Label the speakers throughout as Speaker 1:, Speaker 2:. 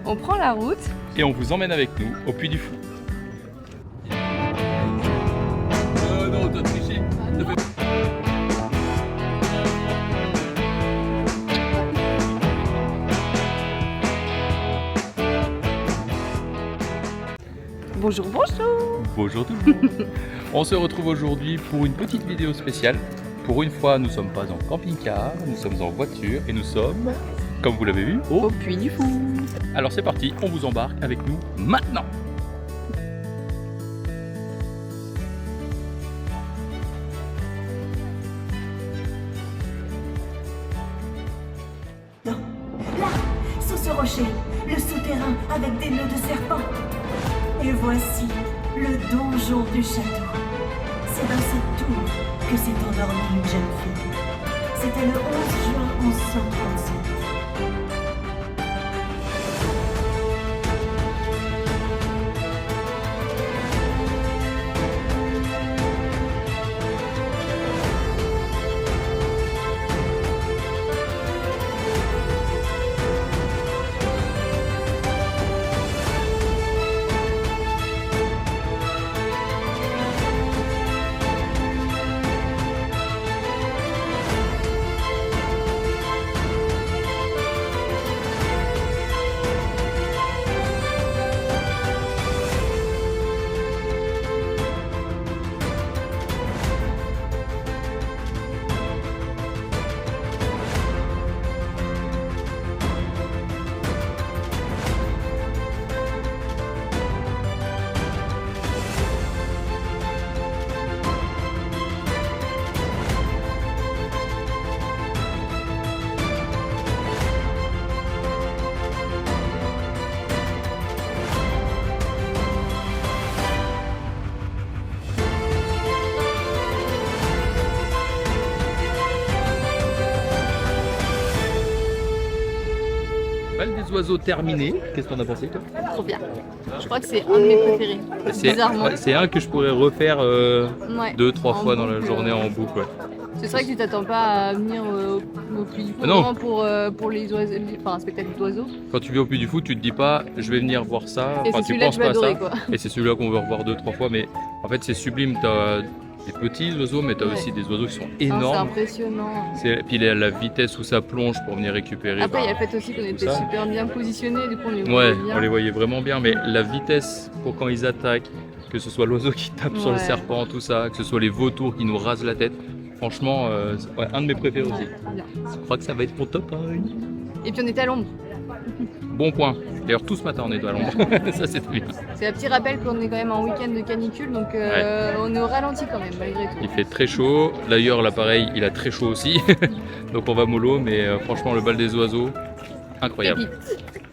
Speaker 1: On prend la route.
Speaker 2: Et on vous emmène avec nous au Puy du Fou. Non, t'as triché.
Speaker 1: Bonjour, bonjour.
Speaker 2: Bonjour tout le monde. On se retrouve aujourd'hui pour une petite vidéo spéciale. Pour une fois, nous ne sommes pas en camping-car, nous sommes en voiture et nous sommes, comme vous l'avez vu,
Speaker 1: Au Puy du Fou.
Speaker 2: Alors c'est parti, on vous embarque avec nous maintenant.
Speaker 3: Non, là, sous ce rocher, le souterrain avec des nœuds de serpent. Et voici le donjon du château. C'est dans cette tour que s'est endormie une jeune fille. C'était le 11 juin 1137.
Speaker 2: Bal des oiseaux terminé. Qu'est-ce qu'on a pensé toi?
Speaker 1: Trop bien. Je crois que c'est un de mes préférés. Bizarrement.
Speaker 2: C'est un que je pourrais refaire
Speaker 1: Ouais.
Speaker 2: 2-3
Speaker 1: En
Speaker 2: fois dans la
Speaker 1: boucle,
Speaker 2: journée en boucle. Ouais.
Speaker 1: C'est vrai que tu t'attends pas à venir au Puy du Fou.
Speaker 2: Non.
Speaker 1: Vraiment pour les oiseaux, enfin un spectacle d'oiseaux.
Speaker 2: Quand tu viens au Puy du Fou, tu te dis pas je vais venir voir ça.
Speaker 1: Et
Speaker 2: Enfin,
Speaker 1: c'est
Speaker 2: tu
Speaker 1: celui-là
Speaker 2: penses
Speaker 1: que je vais
Speaker 2: pas à
Speaker 1: adorer
Speaker 2: ça.
Speaker 1: quoi.
Speaker 2: Et c'est celui-là qu'on veut revoir 2-3 fois. Mais en fait, c'est sublime. T'as des petits oiseaux, mais t'as
Speaker 1: Ouais.
Speaker 2: aussi des oiseaux qui sont
Speaker 1: C'est
Speaker 2: énormes.
Speaker 1: impressionnant.
Speaker 2: Puis la vitesse où ça plonge pour venir récupérer.
Speaker 1: Après, il y a
Speaker 2: bah,
Speaker 1: le fait aussi qu'on était
Speaker 2: ça.
Speaker 1: super bien positionnés, du coup on les voyait
Speaker 2: Ouais,
Speaker 1: bien.
Speaker 2: on les voyait vraiment bien, mais la vitesse pour quand ils attaquent, que ce soit l'oiseau qui tape sur le
Speaker 1: Ouais.
Speaker 2: serpent, tout ça, que ce soit les vautours qui nous rasent la tête, franchement, c'est un de mes préférés aussi.
Speaker 1: Ouais, bien.
Speaker 2: Je crois que ça va être mon top 1.
Speaker 1: Et puis on était à l'ombre.
Speaker 2: Bon point. D'ailleurs, tout ce matin, on est à l'ombre. Ça, c'est bien.
Speaker 1: C'est un petit rappel qu'on est quand même en week-end de canicule, donc on est au ralenti quand même, malgré tout.
Speaker 2: Il fait très chaud. D'ailleurs, l'appareil, il a très chaud aussi. Donc, on va mollo, mais franchement, le bal des oiseaux, incroyable.
Speaker 1: Pépite.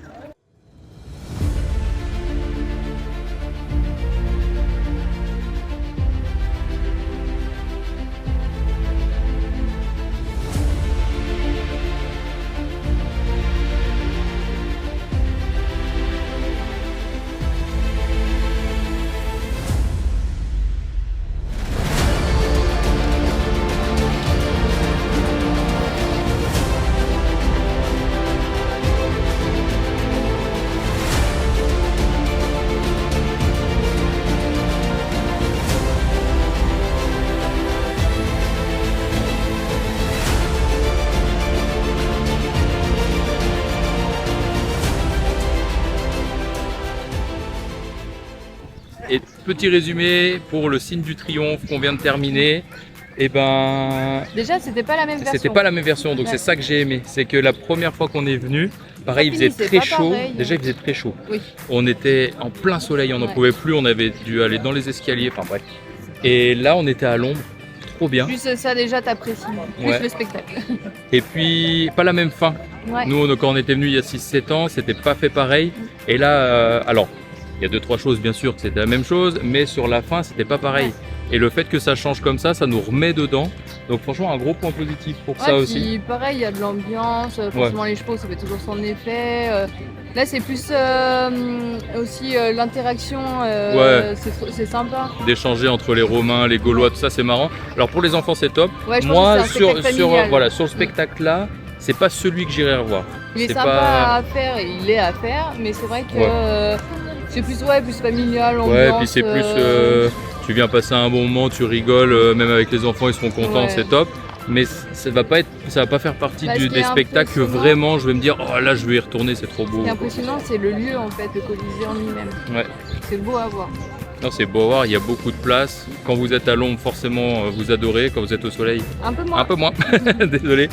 Speaker 2: Et petit résumé pour le signe du triomphe qu'on vient de terminer. Et ben,
Speaker 1: Déjà, c'était pas la même version.
Speaker 2: c'était pas la même version, donc
Speaker 1: Ouais.
Speaker 2: c'est ça que j'ai aimé. C'est que la première fois qu'on est venu, pareil, il faisait
Speaker 1: finissait
Speaker 2: très
Speaker 1: pas
Speaker 2: chaud.
Speaker 1: pareil.
Speaker 2: Déjà, il faisait très chaud.
Speaker 1: Oui.
Speaker 2: On était en plein soleil, on n'en
Speaker 1: Ouais.
Speaker 2: pouvait plus, on avait dû aller dans les escaliers, enfin bref. Et là, on était à l'ombre, trop bien.
Speaker 1: Plus ça, déjà, t'apprécies. Plus
Speaker 2: Ouais.
Speaker 1: le spectacle.
Speaker 2: Et puis, pas la même fin.
Speaker 1: Ouais.
Speaker 2: Nous, quand on était venus il y a 6-7 ans, c'était pas fait pareil. Et là, alors, il y a 2-3 choses, bien sûr, que c'était la même chose, mais sur la fin, c'était pas pareil. Et le fait que ça change comme ça nous remet dedans. Donc franchement, un gros point positif pour ça
Speaker 1: Ouais,
Speaker 2: aussi.
Speaker 1: puis pareil, il y a de l'ambiance, forcément les chevaux, ça fait toujours son effet. Là, c'est plus aussi l'interaction,
Speaker 2: Ouais.
Speaker 1: c'est sympa.
Speaker 2: D'échanger entre les Romains, les Gaulois, tout ça, c'est marrant. Alors pour les enfants, c'est top.
Speaker 1: Ouais, je pense
Speaker 2: Moi,
Speaker 1: que c'est un spectacle familial.
Speaker 2: voilà, sur le spectacle là, c'est pas celui que j'irai revoir.
Speaker 1: Il est
Speaker 2: C'est
Speaker 1: sympa
Speaker 2: pas-
Speaker 1: à faire et il est à faire, mais c'est vrai que
Speaker 2: Ouais.
Speaker 1: c'est plus familial, ambiance.
Speaker 2: Ouais, et puis c'est plus, tu viens passer un bon moment, tu rigoles, même avec les enfants ils seront contents,
Speaker 1: Ouais.
Speaker 2: c'est top. Mais ça va pas faire partie
Speaker 1: Bah, ce qui
Speaker 2: des
Speaker 1: est
Speaker 2: spectacles que
Speaker 1: impressionnant-
Speaker 2: vraiment je vais me dire oh là je vais y retourner, c'est trop beau.
Speaker 1: Ce qui est impressionnant, c'est le lieu en fait, le Colisée en lui-même.
Speaker 2: Ouais.
Speaker 1: C'est beau à voir.
Speaker 2: Non, c'est beau à voir, il y a beaucoup de place. Quand vous êtes à l'ombre, forcément vous adorez. Quand vous êtes au soleil,
Speaker 1: Un peu moins.
Speaker 2: un peu moins. Désolé.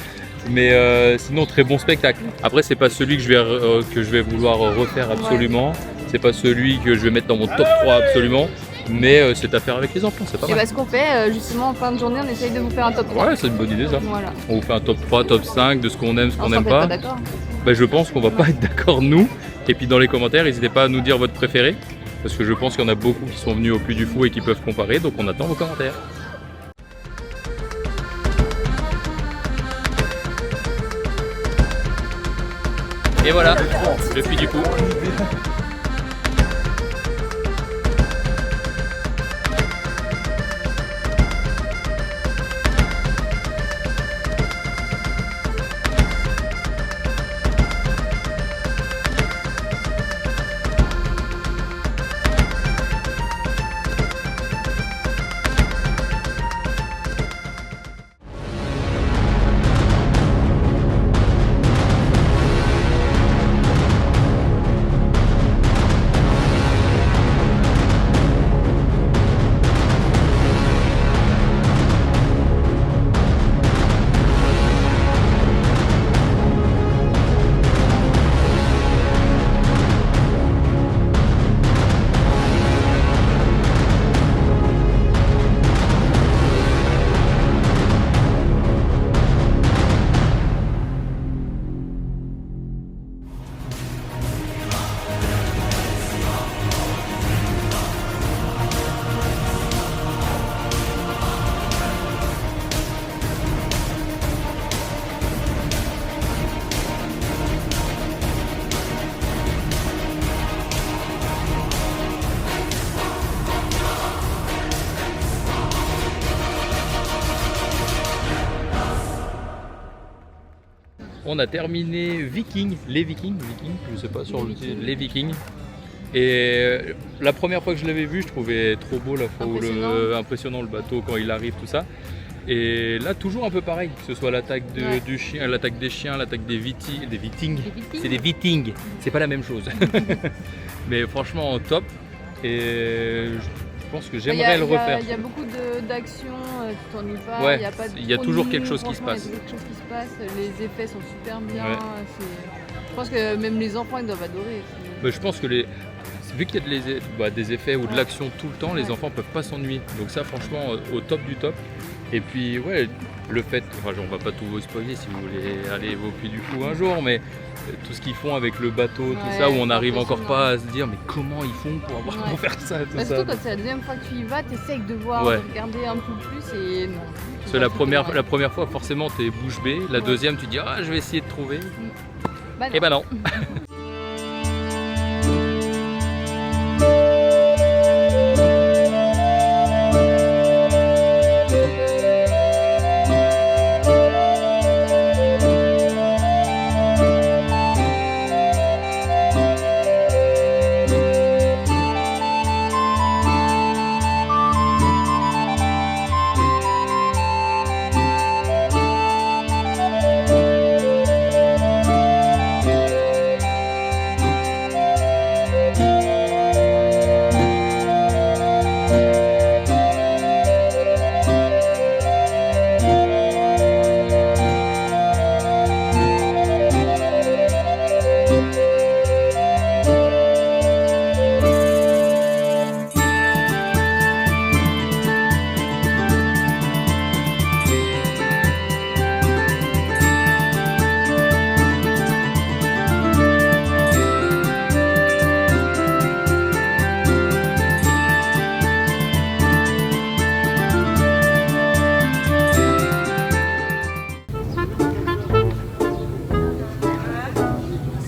Speaker 2: Mais sinon très bon spectacle. Après c'est pas celui que je vais vouloir refaire absolument. C'est pas celui que je vais mettre dans mon top 3 absolument. Mais c'est à faire avec les enfants, c'est pas
Speaker 1: Et
Speaker 2: mal.
Speaker 1: bah, ce qu'on fait, justement en fin de journée, on essaye de vous faire un top 3.
Speaker 2: Ouais, c'est une bonne idée ça.
Speaker 1: Voilà.
Speaker 2: On vous fait un top 3, top 5 de ce qu'on aime, ce
Speaker 1: On
Speaker 2: qu'on
Speaker 1: s'en
Speaker 2: n'aime
Speaker 1: fait
Speaker 2: pas.
Speaker 1: d'accord.
Speaker 2: Bah, je pense qu'on va pas être d'accord nous. Et puis dans les commentaires, n'hésitez pas à nous dire votre préféré. Parce que je pense qu'il y en a beaucoup qui sont venus au Puy du Fou et qui peuvent comparer. Donc on attend vos commentaires. Et voilà, le Puy du Fou. On a terminé les Vikings, je sais pas sur le titre, les Vikings. Et la première fois que je l'avais vu, je trouvais trop beau la fois impressionnant le bateau quand il arrive, tout ça. Et là, toujours un peu pareil, que ce soit l'attaque du chien, l'attaque des chiens, l'attaque des Vikings. C'est des Vikings, c'est pas la même chose. Mais franchement, top. Et je pense que j'aimerais le refaire.
Speaker 1: Il y a beaucoup d'action, tu t'ennuies pas.
Speaker 2: Ouais,
Speaker 1: il y a
Speaker 2: toujours quelque chose qui se passe.
Speaker 1: Il y a toujours quelque chose qui se passe, les effets sont super bien.
Speaker 2: Ouais.
Speaker 1: Je pense que même les enfants ils doivent adorer.
Speaker 2: Mais je pense que vu qu'il y a des effets ou de l'action tout le temps, les enfants peuvent pas s'ennuyer. Donc ça franchement au top du top. Et puis ouais, le fait, enfin on va pas tout vous spoiler si vous voulez aller au Puy du Fou un jour, mais tout ce qu'ils font avec le bateau, tout ça, où on n'arrive encore pas à se dire mais comment ils font pour faire ça, tout ça.
Speaker 1: Surtout quand c'est la deuxième fois que tu y vas, tu essayes de voir, de regarder un peu plus et non.
Speaker 2: C'est la première fois forcément t'es bouche bée, la deuxième tu dis ah je vais essayer de trouver.
Speaker 1: Bah non.
Speaker 2: Et bah non.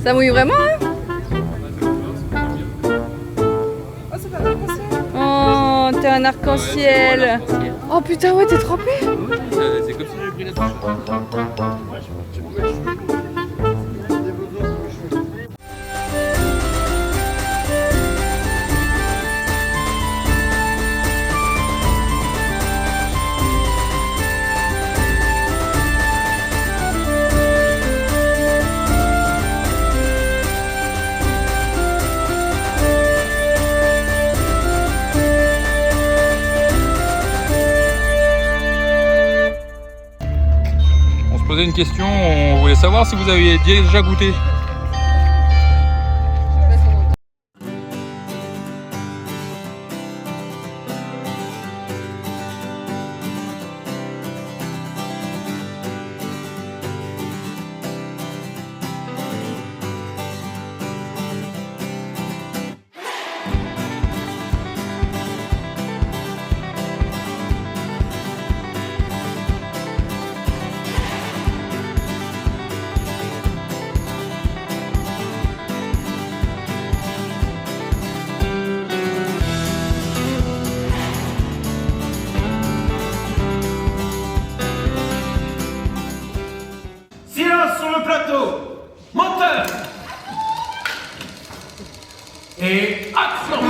Speaker 1: Ça mouille vraiment hein? Oh, t'es un arc-en-ciel. Oh putain, ouais, t'es trempé.
Speaker 2: C'est comme si j'avais pris la douche. posait une question, on voulait savoir si vous aviez déjà goûté.
Speaker 4: Silence sur le plateau. Moteur. Et action.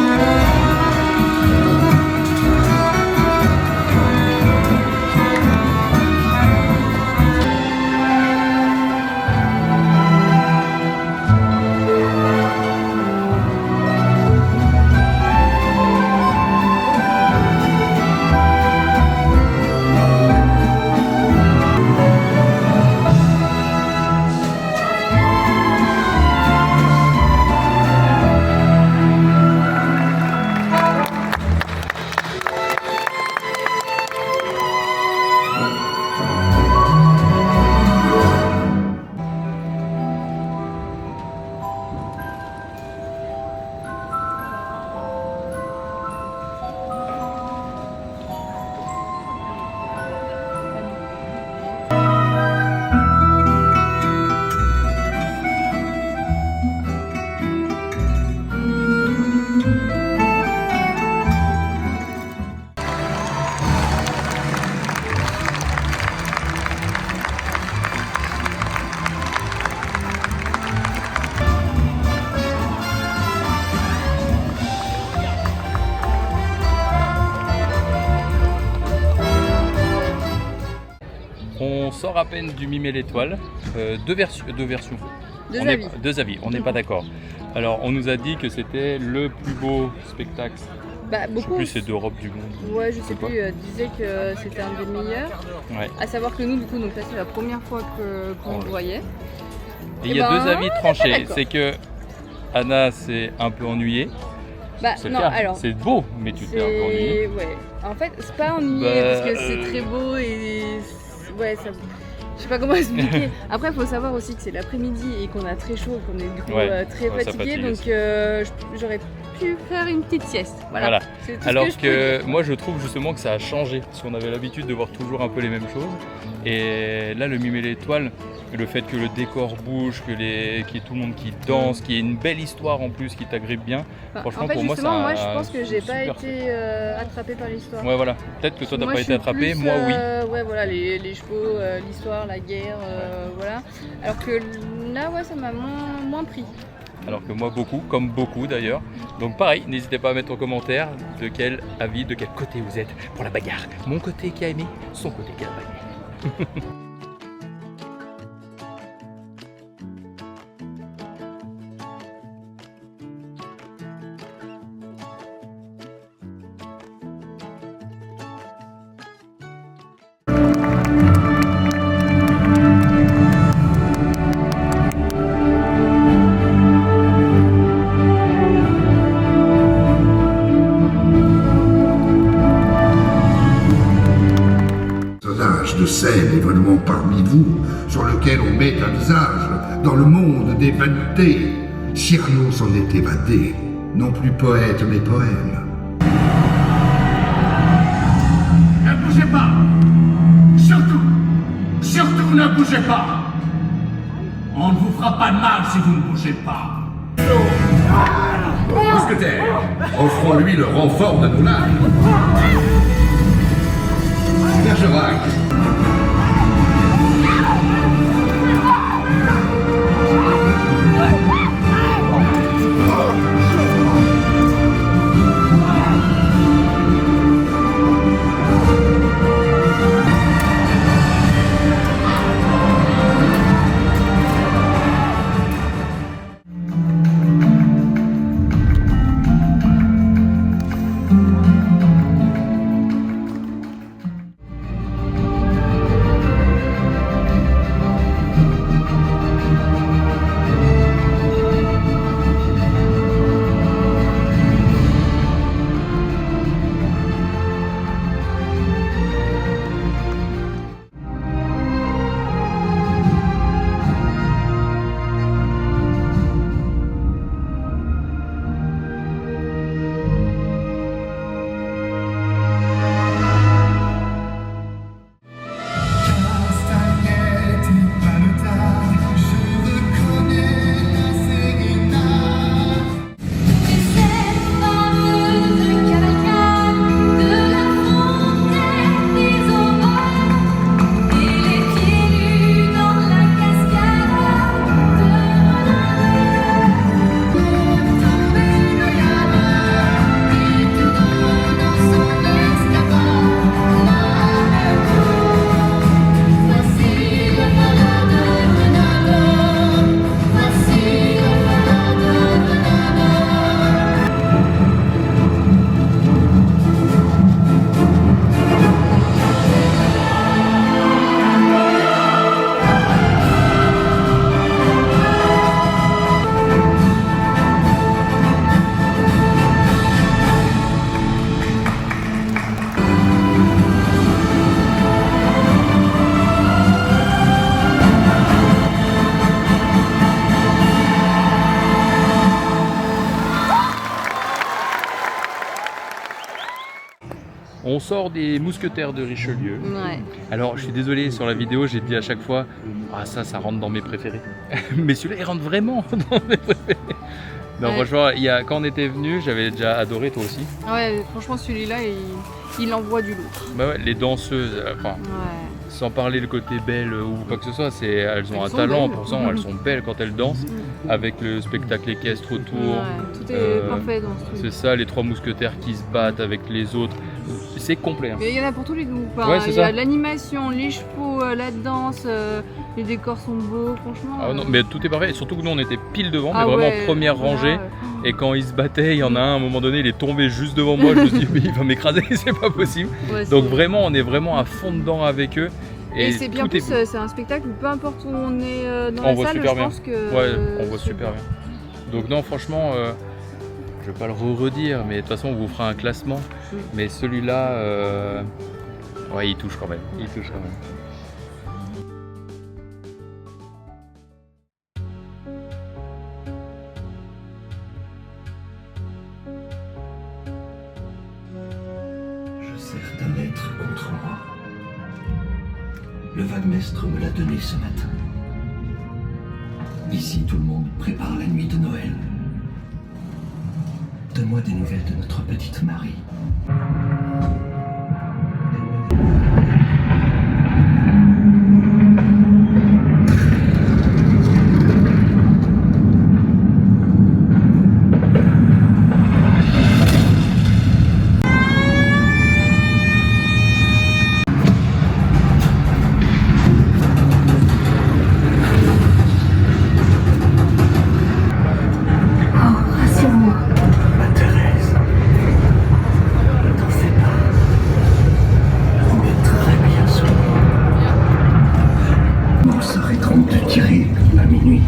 Speaker 2: On sort à peine du Mime et l'étoile, deux versions. Deux avis, on n'est pas d'accord. Alors on nous a dit que c'était le plus beau spectacle.
Speaker 1: Bah,
Speaker 2: Je sais
Speaker 1: beaucoup.
Speaker 2: plus, c'est d'Europe, du monde.
Speaker 1: Ouais, je sais plus, disaient que c'était un des meilleurs.
Speaker 2: Ouais.
Speaker 1: À savoir que nous, du coup, donc là, c'est la première fois qu'on le voyait.
Speaker 2: Et il y a deux avis tranchés.
Speaker 1: d'accord.
Speaker 2: C'est que Anna s'est un peu ennuyée.
Speaker 1: Bah,
Speaker 2: C'est le
Speaker 1: non,
Speaker 2: cas.
Speaker 1: alors.
Speaker 2: C'est beau, mais tu t'es un peu ennuyée.
Speaker 1: Ouais. En fait, c'est pas ennuyé
Speaker 2: Bah,
Speaker 1: parce que c'est très beau et. Ouais, ça. Je sais pas comment expliquer. Après, il faut savoir aussi que c'est l'après-midi et qu'on a très chaud, qu'on est du coup
Speaker 2: Ouais,
Speaker 1: très
Speaker 2: ouais, ça
Speaker 1: fatigué.
Speaker 2: fatigue
Speaker 1: Donc,
Speaker 2: aussi.
Speaker 1: j'aurais pu faire une petite sieste. Voilà.
Speaker 2: Voilà.
Speaker 1: C'est tout ce
Speaker 2: Alors
Speaker 1: je peux
Speaker 2: que
Speaker 1: dire.
Speaker 2: moi je trouve justement que ça a changé, parce qu'on avait l'habitude de voir toujours un peu les mêmes choses. Et là le Mime et l'étoile, le fait que le décor bouge, qu'il y ait tout le monde qui danse, qu'il y ait une belle histoire en plus qui t'agrippe bien.
Speaker 1: Enfin,
Speaker 2: franchement,
Speaker 1: en fait,
Speaker 2: pour moi,
Speaker 1: justement,
Speaker 2: ça
Speaker 1: moi,
Speaker 2: a
Speaker 1: je pense que j'ai pas
Speaker 2: super
Speaker 1: été attrapée par l'histoire.
Speaker 2: Ouais voilà, peut-être que toi t'as
Speaker 1: Moi,
Speaker 2: pas
Speaker 1: je
Speaker 2: été
Speaker 1: suis
Speaker 2: attrapé,
Speaker 1: plus,
Speaker 2: moi oui.
Speaker 1: Ouais, voilà, les chevaux, l'histoire, la guerre, voilà. Alors que là, ouais, ça m'a moins pris.
Speaker 2: Alors que moi beaucoup, comme beaucoup d'ailleurs. Donc pareil, n'hésitez pas à mettre en commentaire de quel avis, de quel côté vous êtes pour la bagarre. Mon côté qui a aimé, son côté qui a pas aimé.
Speaker 5: De scène évoluant parmi vous, sur lequel on met un visage, dans le monde des vanités. Cyrano s'en est évadé, non plus poète mais poème.
Speaker 4: Ne bougez pas. Surtout ne bougez pas. On ne vous fera pas de mal si vous ne bougez pas. Mousquetaire,
Speaker 5: Offrons-lui le renfort de nos lames. Bergerac,
Speaker 2: On sort des mousquetaires de Richelieu.
Speaker 1: Ouais.
Speaker 2: Alors, je suis désolé, sur la vidéo, j'ai dit à chaque fois, ah ça rentre dans mes préférés. Mais celui-là, il rentre vraiment dans mes préférés. Non,
Speaker 1: Ouais.
Speaker 2: franchement, quand on était venu, j'avais déjà adoré, toi aussi.
Speaker 1: Ouais, franchement, celui-là, il envoie du lourd.
Speaker 2: Bah ouais, les danseuses, enfin,
Speaker 1: Ouais.
Speaker 2: sans parler le côté belle ou quoi que ce soit, elles ont
Speaker 1: Elles
Speaker 2: un
Speaker 1: sont
Speaker 2: talent,
Speaker 1: belles.
Speaker 2: pourtant elles sont belles quand elles dansent, avec le spectacle équestre autour.
Speaker 1: Ouais, tout est parfait dans ce truc.
Speaker 2: C'est ça, les trois mousquetaires qui se battent avec les autres. C'est complet. Hein.
Speaker 1: Mais il y en a pour tous les goûts. Enfin,
Speaker 2: Ouais, c'est
Speaker 1: il y a
Speaker 2: ça.
Speaker 1: l'animation, les chevaux, la danse, les décors sont beaux, franchement.
Speaker 2: Ah non, mais tout est parfait. Et surtout que nous on était pile devant,
Speaker 1: Ah
Speaker 2: mais vraiment
Speaker 1: ouais,
Speaker 2: première
Speaker 1: voilà,
Speaker 2: rangée. Et quand ils se battaient, il y en a un à un moment donné, il est tombé juste devant moi. Je me suis dit, mais il va m'écraser, c'est pas possible.
Speaker 1: Ouais,
Speaker 2: Donc
Speaker 1: c'est-
Speaker 2: vraiment, on est vraiment à fond dedans avec eux.
Speaker 1: Et c'est bien
Speaker 2: tout
Speaker 1: plus,
Speaker 2: est-
Speaker 1: c'est un spectacle où peu importe où on est dans
Speaker 2: On
Speaker 1: la
Speaker 2: voit
Speaker 1: salle,
Speaker 2: super
Speaker 1: je
Speaker 2: bien.
Speaker 1: pense que.
Speaker 2: Ouais, on voit
Speaker 1: c'est
Speaker 2: super bien. Donc non, franchement, je vais pas le redire, mais de toute façon, on vous fera un classement. Mais celui-là, ouais, il touche quand même. Il touche quand même.
Speaker 6: Je sers d'un être contre moi. Le Wagmestre me l'a donné ce matin. Ici, tout le monde prépare la nuit de Noël. Donne-moi des nouvelles de notre petite Marie.
Speaker 3: Rassure-moi.
Speaker 6: Ma Thérèse, ne t'en fais pas. On est très bien soigné. Nous s'arrêterons de tirer à minuit.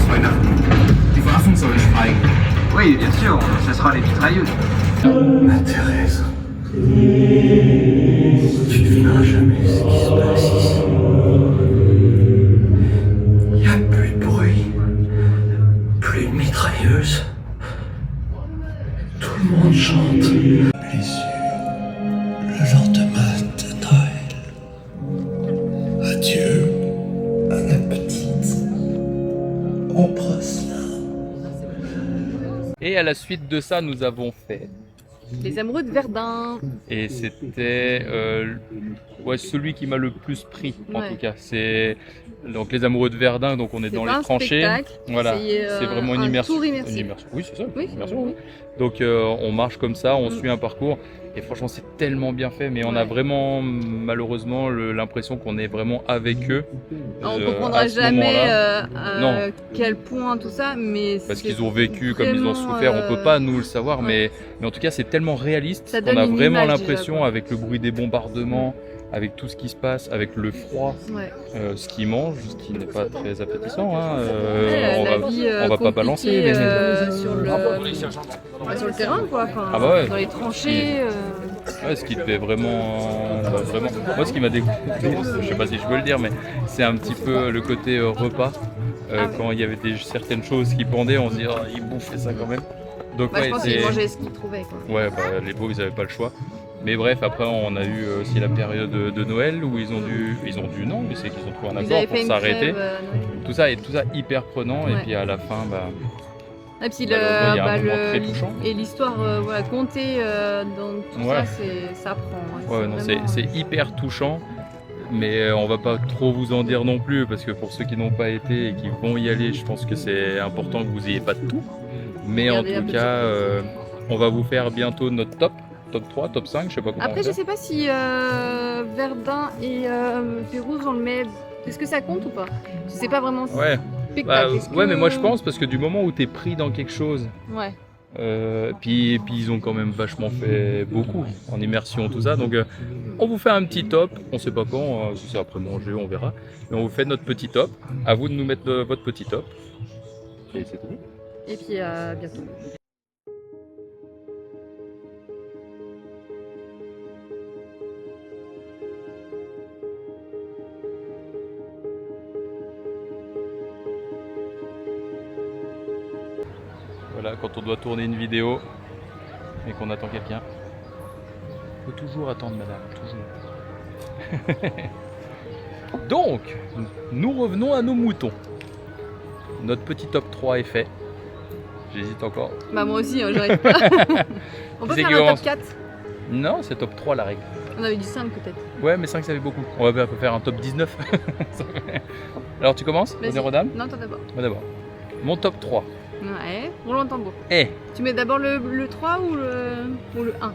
Speaker 7: Weihnachten. Die Waffen sollen schweigen.
Speaker 8: Oui, bien sûr, on cessera les mitrailleuses.
Speaker 6: Ma Thérèse, tu devineras jamais ce qui se passe ici. Il n'y a plus de bruit, plus de mitrailleuse. Tout le monde chante. Blessure, le lendemain de Noël. Adieu à la petite Embrasse-la.
Speaker 2: Et à la suite de ça, nous avons fait.
Speaker 1: Les amoureux de Verdun.
Speaker 2: Et c'était ouais, celui qui m'a le plus pris, en
Speaker 1: Ouais.
Speaker 2: tout cas. C'est donc les amoureux de Verdun, donc on est
Speaker 1: C'est
Speaker 2: dans
Speaker 1: pas
Speaker 2: les
Speaker 1: un
Speaker 2: tranchées.
Speaker 1: spectacle,
Speaker 2: Voilà,
Speaker 1: c'est,
Speaker 2: c'est vraiment une
Speaker 1: un
Speaker 2: immersion.
Speaker 1: tour immersif.
Speaker 2: Une immersion. Oui, c'est ça,
Speaker 1: Oui,
Speaker 2: une immersion.
Speaker 1: oui.
Speaker 2: Donc on marche comme ça, on suit un parcours. Et franchement, c'est tellement bien fait, mais on a
Speaker 1: Ouais.
Speaker 2: vraiment, malheureusement, l'impression qu'on est vraiment avec eux.
Speaker 1: On
Speaker 2: à
Speaker 1: comprendra
Speaker 2: ce
Speaker 1: jamais
Speaker 2: moment-là. Non.
Speaker 1: quel point tout ça, mais
Speaker 2: Parce
Speaker 1: c'est
Speaker 2: qu'ils ont vécu comme ils ont
Speaker 1: vraiment,
Speaker 2: souffert, on peut pas nous le savoir,
Speaker 1: ouais.
Speaker 2: mais en tout cas c'est tellement réaliste
Speaker 1: Ça
Speaker 2: qu'on
Speaker 1: donne
Speaker 2: a
Speaker 1: une
Speaker 2: vraiment
Speaker 1: image
Speaker 2: l'impression,
Speaker 1: déjà, quoi.
Speaker 2: avec le bruit des bombardements, avec tout ce qui se passe, avec le froid,
Speaker 1: Ouais.
Speaker 2: ce qu'ils mangent, ce qui n'est pas très appétissant. Hein,
Speaker 1: Ouais,
Speaker 2: on
Speaker 1: la
Speaker 2: va,
Speaker 1: vie,
Speaker 2: on va pas balancer, mais
Speaker 1: sur le terrain, quoi. Enfin,
Speaker 2: Ah bah ouais.
Speaker 1: dans les tranchées.
Speaker 2: ouais, ce qui te fait vraiment, vraiment. Moi, ce qui m'a dégoûté, je sais pas si je peux le dire, mais c'est un petit peu le côté repas.
Speaker 1: Ah ouais.
Speaker 2: Quand il y avait certaines choses qui pendaient, on se dit, oh, ils bouffaient ça quand même. Donc
Speaker 1: Bah, je
Speaker 2: ouais,
Speaker 1: pense qu'ils mangeaient ce qu'ils trouvaient, quoi.
Speaker 2: Ouais, bah, les pauvres, ils n'avaient pas le choix. Mais bref, après, on a eu aussi la période de Noël où ils ont dû non, mais c'est qu'ils ont trouvé un
Speaker 1: Ils
Speaker 2: accord
Speaker 1: avaient
Speaker 2: pour
Speaker 1: fait une
Speaker 2: s'arrêter.
Speaker 1: trêve,
Speaker 2: Tout ça hyper prenant. Et
Speaker 1: Ouais.
Speaker 2: puis à la fin, bah,
Speaker 1: Et puis
Speaker 2: malheureusement, il y a un moment très touchant.
Speaker 1: et l'histoire, voilà, compter dans tout
Speaker 2: Ouais.
Speaker 1: ça, ça prend. Hein,
Speaker 2: ouais, non,
Speaker 1: vraiment,
Speaker 2: c'est hyper touchant. Mais on va pas trop vous en dire non plus, parce que pour ceux qui n'ont pas été et qui vont y aller, je pense que c'est important que vous ayez pas de tout. Mais en
Speaker 1: Regardez un
Speaker 2: tout
Speaker 1: peu
Speaker 2: cas, on va vous faire bientôt notre top 3, top 5, je sais pas comment on
Speaker 1: Après,
Speaker 2: va
Speaker 1: je
Speaker 2: faire.
Speaker 1: sais pas si Verdun et Pérouse, on le met. Est-ce que ça compte ou pas? C'est pas vraiment
Speaker 2: Ouais.
Speaker 1: spectacle.
Speaker 2: Bah,
Speaker 1: est-ce
Speaker 2: ouais,
Speaker 1: que-
Speaker 2: mais moi je pense parce que du moment où tu es pris dans quelque chose,
Speaker 1: Ouais.
Speaker 2: puis ils ont quand même vachement fait beaucoup en immersion, tout ça. Donc on vous fait un petit top, on sait pas quand, si c'est après manger, on verra. Mais on vous fait notre petit top. À vous de nous mettre votre petit top. Et c'est tout.
Speaker 1: Et puis à bientôt.
Speaker 2: Voilà, quand on doit tourner une vidéo et qu'on attend quelqu'un. Il faut toujours attendre, madame, toujours. Donc, nous revenons à nos moutons. Notre petit top 3 est fait. J'hésite encore.
Speaker 1: Bah moi aussi, hein, j'arrive pas. On peut
Speaker 2: Qui c'est
Speaker 1: faire
Speaker 2: qui
Speaker 1: un top
Speaker 2: commence
Speaker 1: 4.
Speaker 2: Non, c'est top 3 la règle.
Speaker 1: On avait dit 5 peut-être.
Speaker 2: Ouais, mais 5 ça fait beaucoup. On va faire un top 19. Alors tu commences?
Speaker 1: Vas-y.
Speaker 2: Honneur aux dames?
Speaker 1: Non, toi d'abord.
Speaker 2: Moi d'abord. Mon top 3.
Speaker 1: Ouais, roulement de tambour.
Speaker 2: Eh,
Speaker 1: Tu mets d'abord le 3 ou le 1?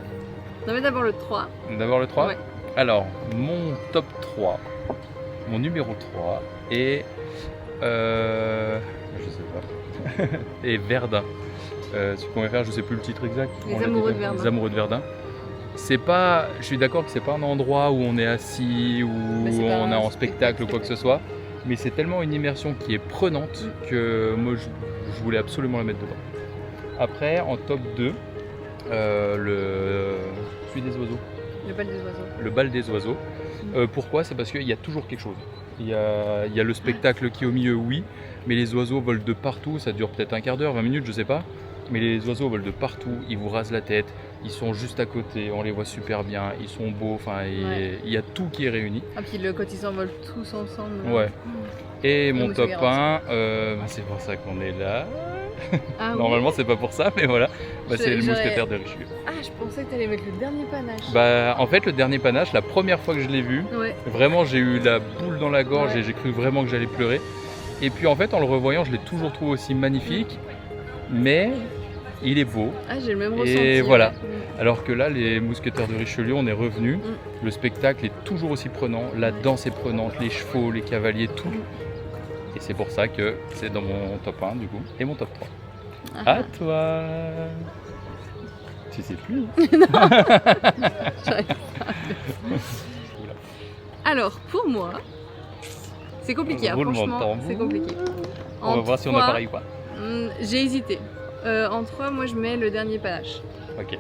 Speaker 1: On met d'abord le 3.
Speaker 2: d'abord le 3.
Speaker 1: Ouais.
Speaker 2: Alors, mon top 3, mon numéro 3 est... je sais pas. Et Verdun. Ce qu'on va faire, je sais plus le titre exact.
Speaker 1: Les
Speaker 2: On l'a
Speaker 1: Amoureux
Speaker 2: dit,
Speaker 1: de Verdun.
Speaker 2: Les Amoureux de Verdun. C'est pas, je suis d'accord que c'est pas un endroit où on est assis, où
Speaker 1: Mais c'est pas
Speaker 2: on est
Speaker 1: un
Speaker 2: en spectacle ou quoi que ce soit, mais c'est tellement une immersion qui est prenante que moi je voulais absolument la mettre dedans. Après, en top 2, celui des oiseaux.
Speaker 1: Le bal des oiseaux.
Speaker 2: Le bal des oiseaux. Pourquoi? C'est parce qu'il y a toujours quelque chose. Il y a le spectacle qui est au milieu, oui, mais les oiseaux volent de partout, ça dure peut-être un quart d'heure, 20 minutes, je sais pas. Mais les oiseaux volent de partout, ils vous rasent la tête, ils sont juste à côté, on les voit super bien, ils sont beaux, enfin il y a tout qui est réuni.
Speaker 1: Ah puis quand ils s'envolent tous ensemble.
Speaker 2: Ouais. Et mon
Speaker 1: Monsieur
Speaker 2: top
Speaker 1: Garance.
Speaker 2: 1, c'est pour ça qu'on est là.
Speaker 1: Ah, oui.
Speaker 2: Normalement c'est pas pour ça, mais voilà, c'est le
Speaker 1: J'aurais-
Speaker 2: mousquetaire de Richelieu.
Speaker 1: Ah, je pensais que t'allais mettre le dernier panache.
Speaker 2: Bah en fait le dernier panache, la première fois que je l'ai vu,
Speaker 1: Ouais.
Speaker 2: vraiment j'ai eu la boule dans la gorge
Speaker 1: Ouais.
Speaker 2: et j'ai cru vraiment que j'allais pleurer. Et puis en fait en le revoyant je l'ai toujours trouvé aussi magnifique, mais il est beau.
Speaker 1: Ah, j'ai le même
Speaker 2: Et
Speaker 1: ressenti.
Speaker 2: voilà.
Speaker 1: Ouais.
Speaker 2: Alors que là les mousquetaires de Richelieu on est revenu, le spectacle est toujours aussi prenant, la danse est prenante, les chevaux, les cavaliers, tout. Et c'est pour ça que c'est dans mon top 1 du coup, et mon top 3.
Speaker 1: Ah,
Speaker 2: À toi. Tu sais plus.
Speaker 1: j'arrive pas. Alors, pour moi, c'est compliqué, hein,
Speaker 2: Roulement de
Speaker 1: franchement,
Speaker 2: tambour.
Speaker 1: c'est compliqué.
Speaker 2: On va voir si on a pareil ou pas.
Speaker 1: J'ai hésité. En 3, moi je mets le dernier panache.
Speaker 2: Ok.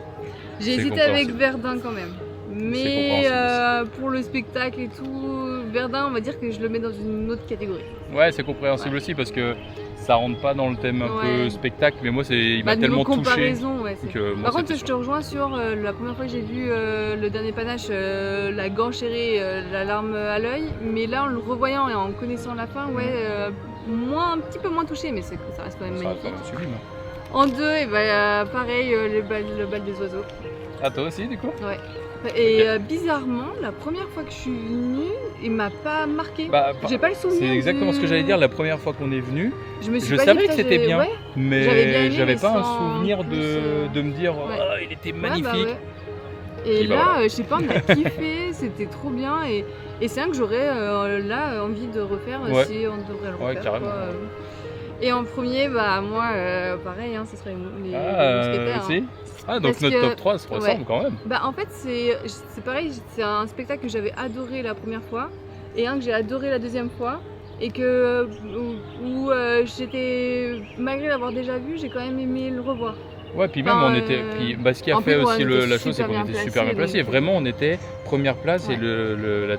Speaker 1: J'ai
Speaker 2: C'est
Speaker 1: hésité avec
Speaker 2: compréhensible.
Speaker 1: Verdun quand même. Mais
Speaker 2: compréhensible
Speaker 1: pour le spectacle et tout, Verdun, on va dire que je le mets dans une autre catégorie.
Speaker 2: Ouais, c'est compréhensible aussi parce que ça rentre pas dans le thème un peu
Speaker 1: Ouais.
Speaker 2: spectacle, mais moi il m'a
Speaker 1: Niveau
Speaker 2: tellement touché.
Speaker 1: comparaison, ouais, c'est-
Speaker 2: que moi,
Speaker 1: Par contre,
Speaker 2: c'était
Speaker 1: je te rejoins sur la première fois que j'ai vu le dernier panache, la gorge serrée, la larme à l'œil. Mais là, en le revoyant et en connaissant la fin, ouais, un petit peu moins touché, mais ça reste quand même
Speaker 2: Ça reste quand
Speaker 1: magnifique.
Speaker 2: même sublime.
Speaker 1: En 2, et pareil, le bal des oiseaux.
Speaker 2: Ah toi aussi du coup?
Speaker 1: Ouais. Et bizarrement, la première fois que je suis venue, il m'a pas marqué.
Speaker 2: Bah,
Speaker 1: J'ai pas le souvenir.
Speaker 2: c'est exactement
Speaker 1: du-
Speaker 2: ce que j'allais dire la première fois qu'on est venu.
Speaker 1: Je me suis
Speaker 2: Je
Speaker 1: pas
Speaker 2: savais
Speaker 1: dit,
Speaker 2: que
Speaker 1: putain,
Speaker 2: c'était bien,
Speaker 1: ouais. J'avais bien
Speaker 2: mais
Speaker 1: aimé,
Speaker 2: j'avais
Speaker 1: mais
Speaker 2: pas un
Speaker 1: sans
Speaker 2: souvenir
Speaker 1: plus,
Speaker 2: de me dire
Speaker 1: ouais.
Speaker 2: oh, il était
Speaker 1: Ouais,
Speaker 2: magnifique.
Speaker 1: bah ouais. Et
Speaker 2: Puis bah
Speaker 1: là,
Speaker 2: voilà.
Speaker 1: je sais pas, on a kiffé, c'était trop bien. Et c'est un que j'aurais là envie de refaire
Speaker 2: Ouais.
Speaker 1: si on devrait le
Speaker 2: Ouais,
Speaker 1: refaire.
Speaker 2: carrément.
Speaker 1: quoi. Et en premier, bah moi, pareil, hein, ce serait les mousquetaires.
Speaker 2: Si.
Speaker 1: hein.
Speaker 2: Ah donc
Speaker 1: Parce
Speaker 2: notre
Speaker 1: que-
Speaker 2: top 3 se ressemble
Speaker 1: ouais.
Speaker 2: quand même.
Speaker 1: Bah en fait, c'est pareil, c'est un spectacle que j'avais adoré la première fois et un que j'ai adoré la deuxième fois. Et que où j'étais, malgré l'avoir déjà vu, j'ai quand même aimé le revoir.
Speaker 2: Ouais, puis même
Speaker 1: Enfin,
Speaker 2: on était. Puis, bah, ce qui a
Speaker 1: en
Speaker 2: fait
Speaker 1: plus,
Speaker 2: aussi
Speaker 1: on était
Speaker 2: la chose, c'est
Speaker 1: super
Speaker 2: qu'on
Speaker 1: bien
Speaker 2: était
Speaker 1: placés,
Speaker 2: super bien placés.
Speaker 1: donc,
Speaker 2: Vraiment, on était première place et
Speaker 1: Ouais.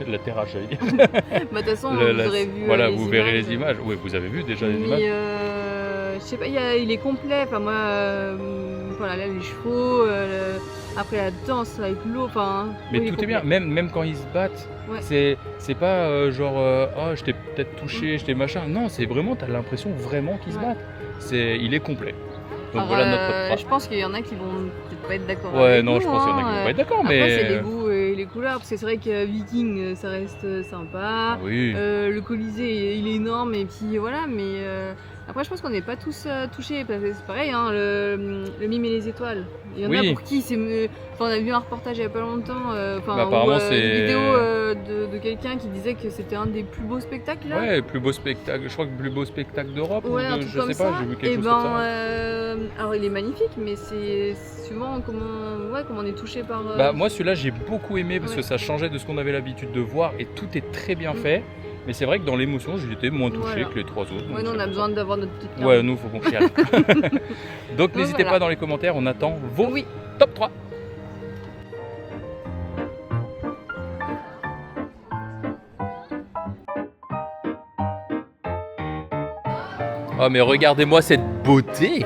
Speaker 2: la terrasse, j'allais dire.
Speaker 1: Bah de toute façon,
Speaker 2: Le-
Speaker 1: vous
Speaker 2: la-
Speaker 1: aurez vu
Speaker 2: voilà,
Speaker 1: les
Speaker 2: vous verrez les images. Oui, vous avez vu déjà les images.
Speaker 1: Mais je sais pas, il est complet. Enfin moi, voilà, là les chevaux, après la danse avec l'eau, enfin.
Speaker 2: Mais
Speaker 1: oui, il
Speaker 2: tout est bien,
Speaker 1: complet.
Speaker 2: même quand ils se battent,
Speaker 1: Ouais.
Speaker 2: c'est pas genre oh je t'ai peut-être touché, je t'ai machin. Non, c'est vraiment, t'as l'impression vraiment qu'ils se
Speaker 1: Ouais.
Speaker 2: battent. Il est complet. Donc
Speaker 1: Alors,
Speaker 2: voilà notre top
Speaker 1: je pense qu'il y en a qui vont peut-être pas être d'accord
Speaker 2: 3. Ouais,
Speaker 1: avec
Speaker 2: non,
Speaker 1: nous,
Speaker 2: je pense qu'il y en a qui vont
Speaker 1: hein.
Speaker 2: pas être d'accord,
Speaker 1: Après, c'est les
Speaker 2: mais.
Speaker 1: goûts et les couleurs, parce que c'est vrai que Viking, ça reste sympa.
Speaker 2: Oui.
Speaker 1: Le Colisée, il est énorme, et puis voilà, mais après, je pense qu'on n'est pas tous touchés, parce que c'est pareil, hein, le mime et les étoiles. Il y en
Speaker 2: Oui.
Speaker 1: a pour qui c'est. Enfin, on a vu un reportage il n'y a pas longtemps,
Speaker 2: Bah, apparemment,
Speaker 1: une
Speaker 2: c'est-
Speaker 1: vidéo de quelqu'un qui disait que c'était un des plus beaux spectacles là.
Speaker 2: Ouais, plus beau spectacle, je crois que le plus beau spectacle d'Europe, ou
Speaker 1: Ouais, un
Speaker 2: de,
Speaker 1: truc
Speaker 2: je
Speaker 1: comme
Speaker 2: sais pas,
Speaker 1: ça.
Speaker 2: j'ai vu quelque
Speaker 1: Et
Speaker 2: chose
Speaker 1: ben,
Speaker 2: comme ça.
Speaker 1: alors il est magnifique, mais c'est souvent comment on est touché par.
Speaker 2: Bah, moi celui-là j'ai beaucoup aimé parce
Speaker 1: Ouais.
Speaker 2: que ça changeait de ce qu'on avait l'habitude de voir et tout est très bien fait. Mais c'est vrai que dans l'émotion j'étais moins touché
Speaker 1: Voilà.
Speaker 2: que les trois autres.
Speaker 1: Ouais,
Speaker 2: donc
Speaker 1: nous on
Speaker 2: c'est
Speaker 1: a
Speaker 2: pour
Speaker 1: besoin d'avoir notre petite
Speaker 2: ça.
Speaker 1: carte.
Speaker 2: Ouais, nous faut qu'on chiale. Donc n'hésitez
Speaker 1: voilà.
Speaker 2: pas dans les commentaires, on attend vos
Speaker 1: Oui.
Speaker 2: top 3. Oh mais regardez-moi cette beauté.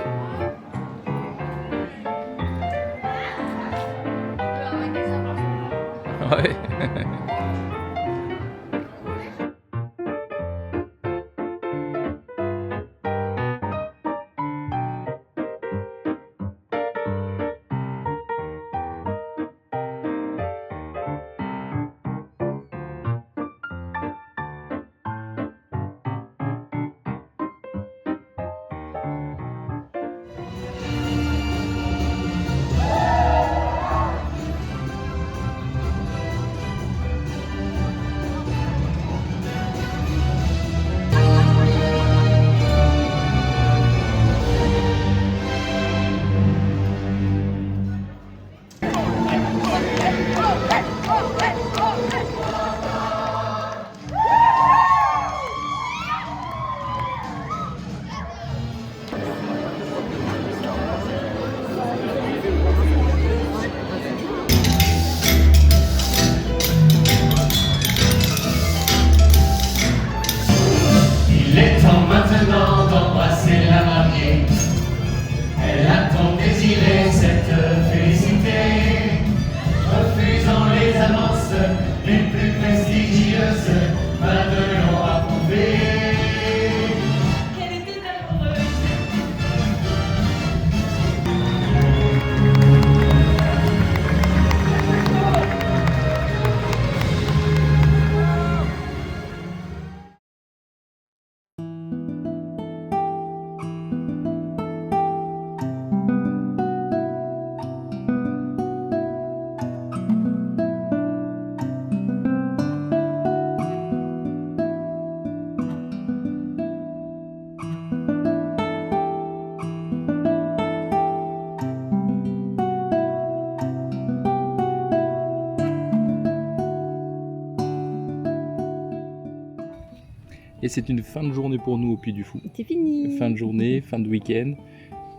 Speaker 2: Et c'est une fin de journée pour nous au Puy du Fou.
Speaker 1: C'est fini.
Speaker 2: Fin de journée, fin de week-end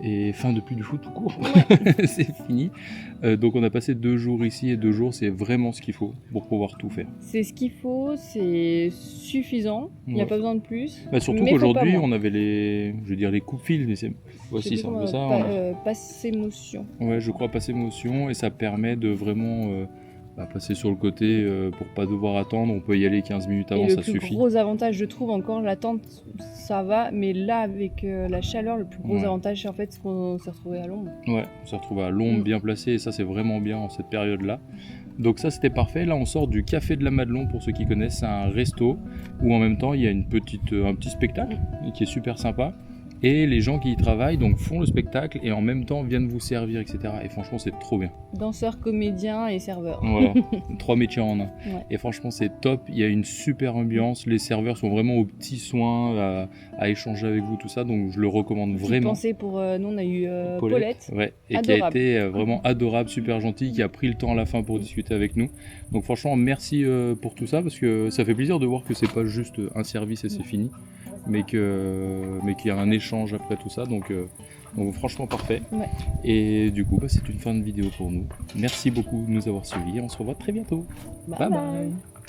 Speaker 2: et fin de Puy du Fou tout court. C'est fini. Donc on a passé 2 jours ici et 2 jours, c'est vraiment ce qu'il faut pour pouvoir tout faire.
Speaker 1: C'est ce qu'il faut, c'est suffisant, il n'y a
Speaker 2: Ouais.
Speaker 1: pas besoin de plus.
Speaker 2: Bah, surtout
Speaker 1: mais faut
Speaker 2: qu'aujourd'hui
Speaker 1: pas moins.
Speaker 2: on avait les coupe-fils, mais c'est voici c'est un peu ça. on a-
Speaker 1: Passe émotion.
Speaker 2: Ouais, je crois passer motion et ça permet de vraiment passer sur le côté pour pas devoir attendre. On peut y aller 15 minutes avant,
Speaker 1: Et le
Speaker 2: ça
Speaker 1: plus
Speaker 2: suffit.
Speaker 1: gros avantage, je trouve encore, l'attente, ça va, mais là, avec la chaleur, le plus gros
Speaker 2: Ouais.
Speaker 1: avantage, c'est en fait qu'on s'est retrouvé à l'ombre.
Speaker 2: Ouais, on s'est retrouvé à l'ombre, bien placé, et ça c'est vraiment bien en cette période-là. Donc ça c'était parfait. Là on sort du Café de la Madelon, pour ceux qui connaissent, c'est un resto où en même temps il y a un petit spectacle qui est super sympa. Et les gens qui y travaillent donc font le spectacle et en même temps viennent vous servir, etc. Et franchement c'est trop bien.
Speaker 1: Danseur, comédien et serveur.
Speaker 2: Voilà, 3 métiers en un.
Speaker 1: Ouais.
Speaker 2: Et franchement c'est top, il y a une super ambiance, les serveurs sont vraiment aux petits soins, à échanger avec vous, tout ça, donc je le recommande vraiment.
Speaker 1: Pensez pour nous, on a eu Paulette.
Speaker 2: Ouais, et qui a
Speaker 1: Adorable.
Speaker 2: été vraiment adorable, super gentil, qui a pris le temps à la fin pour discuter avec nous. Donc franchement merci pour tout ça, parce que ça fait plaisir de voir que c'est pas juste un service et c'est fini, mais qu'il y a un échange après tout ça, donc franchement parfait.
Speaker 1: Ouais.
Speaker 2: Et du coup c'est une fin de vidéo pour nous. Merci beaucoup de nous avoir suivis, on se revoit très bientôt.
Speaker 1: Bye
Speaker 2: Bye
Speaker 1: bye.
Speaker 2: bye.